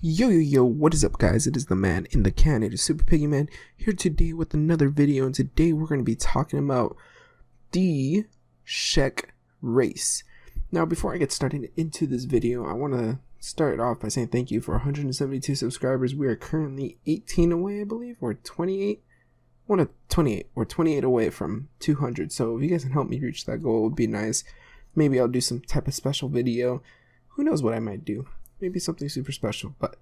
Yo, what is up, guys? It is the man in the can. It is Super Piggy Man here today with another video, and today we're going to be talking about the Shek race. Now, before I get started into this video, I want to start off by saying thank you for 172 subscribers. We are currently 18 away, I believe, or 28. 28 or 28 away from 200. So if you guys can help me reach that goal, it would be nice. Maybe I'll do some type of special video. Who knows what I might do? Maybe something super special, but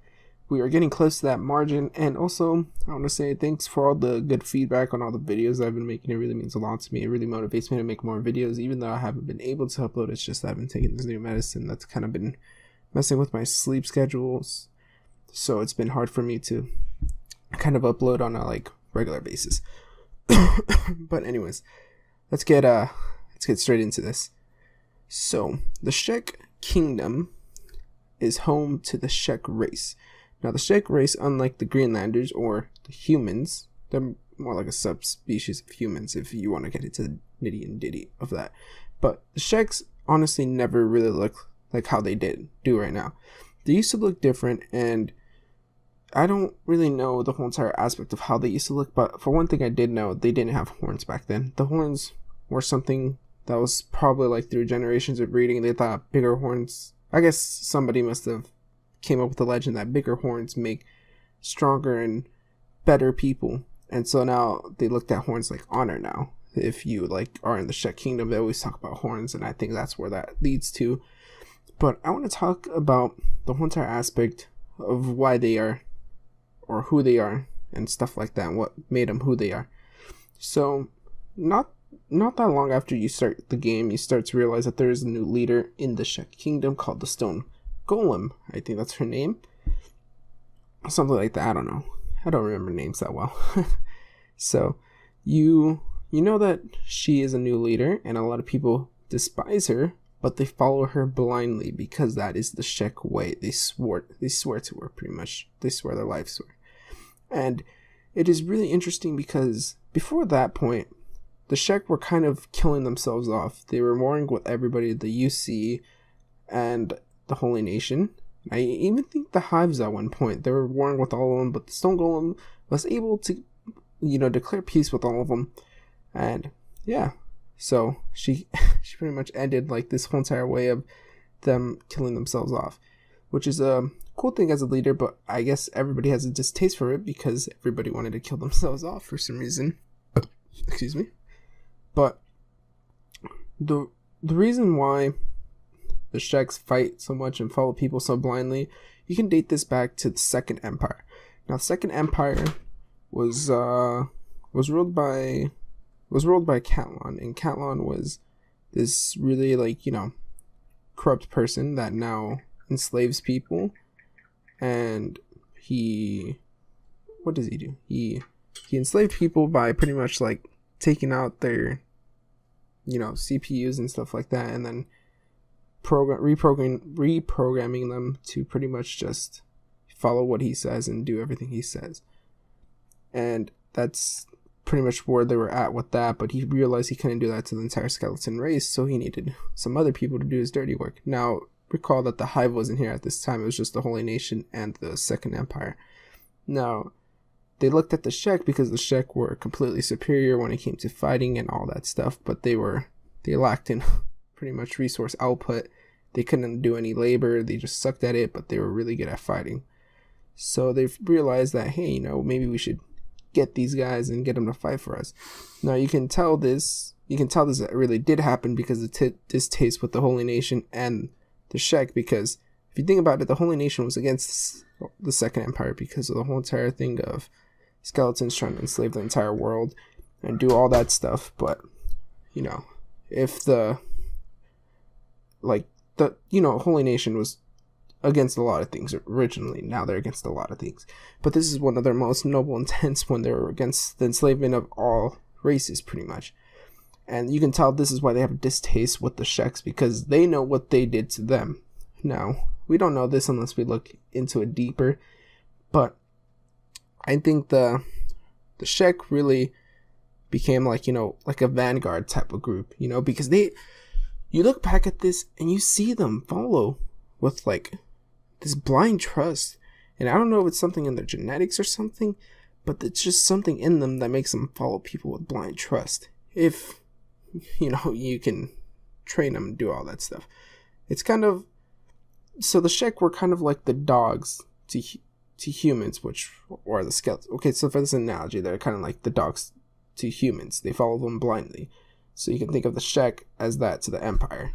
we are getting close to that margin. And also, I want to say thanks for all the good feedback on all the videos I've been making. It really means a lot to me. It really motivates me to make more videos, even though I haven't been able to upload. It's just that I've been taking this new medicine that's kind of been messing with my sleep schedules, so it's been hard for me to kind of upload on a regular basis. But anyways, let's get straight into this. So the Shek Kingdom is home to the Shek race. Now, the Shek race, unlike the Greenlanders or the humans, they're more like a subspecies of humans if you want to get into the nitty and ditty of that. But the Sheks honestly never really look like how they do right now. They used to look different, and I don't really know the whole entire aspect of how they used to look, but for one thing I did know, they didn't have horns back then. The horns were something that was probably like through generations of breeding. They thought bigger horns, I guess somebody must have came up with the legend that bigger horns make stronger and better people. And so now they looked at horns like honor now. If you are in the Shek Kingdom, they always talk about horns, and I think that's where that leads to. But I want to talk about the whole entire aspect of why they are, or who they are, and stuff like that, and what made them who they are. So not that long after you start the game, you start to realize that there is a new leader in the Shek Kingdom called the Stone Golem. I think that's her name. Something like that. I don't know. I don't remember names that well. So you know that she is a new leader, and a lot of people despise her, but they follow her blindly because that is the Shek way. They swear to her, pretty much. They swear their lives to her. And it is really interesting because before that point, the Shek were kind of killing themselves off. They were warring with everybody, the UC and the Holy Nation. I even think the Hives at one point, they were warring with all of them, but the Stone Golem was able to, declare peace with all of them. And yeah, so she pretty much ended this whole entire way of them killing themselves off, which is a cool thing as a leader, but I guess everybody has a distaste for it because everybody wanted to kill themselves off for some reason. Excuse me. But the reason why the Sheks fight so much and follow people so blindly, you can date this back to the Second Empire. Now, the Second Empire was ruled by Catlon, and Catlon was this really corrupt person that now enslaves people. And what does he do? He enslaved people by pretty much taking out their CPUs and stuff like that, and then reprogramming them to pretty much just follow what he says and do everything he says. And that's pretty much where they were at with that, but he realized he couldn't do that to the entire skeleton race, so he needed some other people to do his dirty work. Now, recall that the Hive wasn't here at this time. It was just the Holy Nation and the Second Empire. Now, they looked at the Shek because the Shek were completely superior when it came to fighting and all that stuff, but they lacked in pretty much resource output. They couldn't do any labor. They just sucked at it, but they were really good at fighting. So they realized that, hey, maybe we should get these guys and get them to fight for us. Now, you can tell this really did happen because of distaste with the Holy Nation and the Shek, because if you think about it, the Holy Nation was against the Second Empire because of the whole entire thing of skeletons trying to enslave the entire world and do all that stuff. But if the Holy Nation was against a lot of things originally, now they're against a lot of things, but this is one of their most noble intents when they were against the enslavement of all races, pretty much. And you can tell this is why they have a distaste with the Sheks, because they know what they did to them. Now, we don't know this unless we look into it deeper, but I think the Shek really became like a vanguard type of group, because you look back at this and you see them follow with this blind trust And I don't know if it's something in their genetics or something, but it's just something in them that makes them follow people with blind trust. If, you can train them and do all that stuff. It's kind of, so the Shek were kind of like the dogs to humans, or the skeletons. Okay, so for this analogy, they're kind of like the dogs to humans. They follow them blindly. So you can think of the Shek as that to the Empire.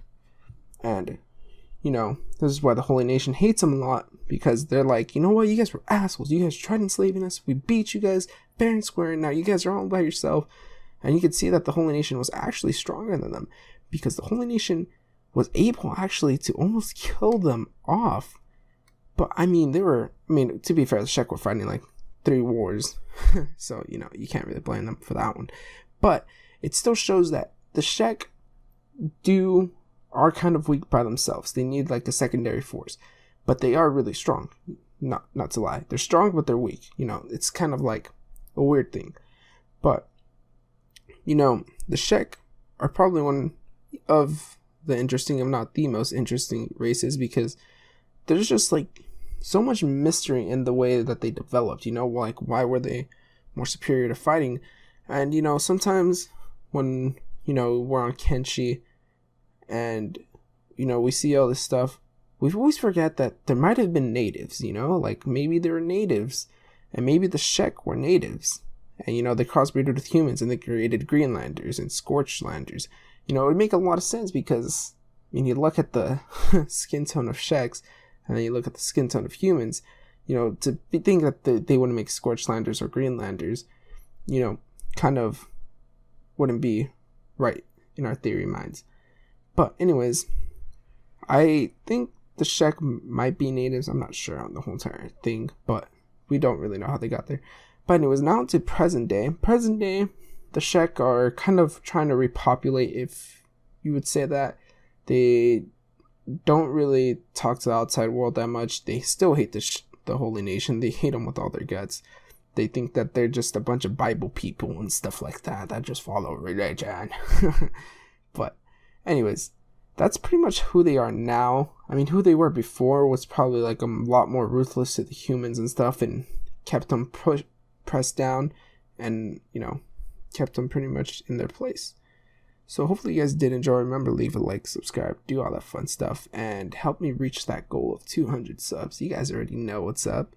And, this is why the Holy Nation hates them a lot, because they're like, you know what, you guys were assholes. You guys tried enslaving us. We beat you guys fair and square, and now you guys are all by yourself. And you can see that the Holy Nation was actually stronger than them, because the Holy Nation was able actually to almost kill them off. But to be fair, the Shek were fighting like 3 wars. So, you can't really blame them for that one. But it still shows that the Shek are kind of weak by themselves. They need like a secondary force. But they are really strong. Not to lie. They're strong, but they're weak. It's kind of like a weird thing. But, the Shek are probably one of the interesting, if not the most interesting races, because there's just like so much mystery in the way that they developed. Like why were they more superior to fighting? And sometimes when we're on Kenshi and we see all this stuff, we always forget that there might have been natives. Like maybe there were natives, and maybe the Shek were natives, and they crossbreeded with humans, and they created Greenlanders and Scorchlanders. It would make a lot of sense, because you look at the skin tone of Sheks, and then you look at the skin tone of humans, to think that they wouldn't make Scorchlanders or Greenlanders, kind of wouldn't be right in our theory minds. But anyways, I think the Shek might be natives. I'm not sure on the whole entire thing, but we don't really know how they got there. But anyways, now to present day. Present day, the Shek are kind of trying to repopulate, if you would say that. They don't really talk to the outside world that much. They still hate the Holy Nation. They hate them with all their guts. They think that they're just a bunch of Bible people and stuff like that just follow religion. But anyways, that's pretty much who they are now. Who they were before was probably like a lot more ruthless to the humans and stuff, and kept them pressed down, and kept them pretty much in their place. So hopefully you guys did enjoy. Remember, leave a like, subscribe, do all that fun stuff, and help me reach that goal of 200 subs. You guys already know what's up.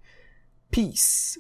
Peace.